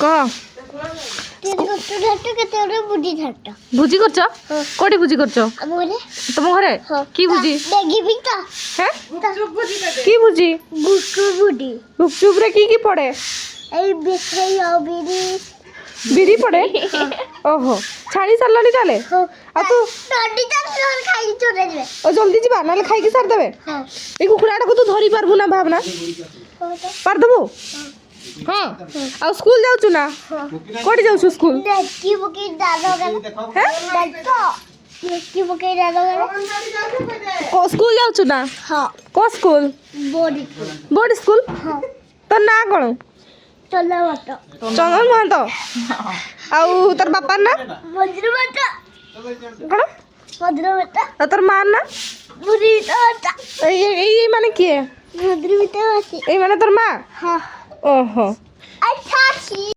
कह भुजी करछ कोठी भुजी करछ तुम घरे की भुजी हैं की भुजी गुपचुप रे की पड़े बिरी पड़े ओहो छाणी सारलनी ताले आ तू ओ जल्दी जीवा नाले खाई के सार देबे ए कुकुराटा को तू धरी पारबू ना भावना पार देबू हाँ आ स्कूल जाउछु ना कोठी जाउछु स्कूल को स्कूल जाउछु ना को स्कूल बोर्ड स्कूल तो ना कोन चंदन महंत आउ तोर बापा ना कौन तोर मां ना ये माने किए ए माने तोर मां ओहो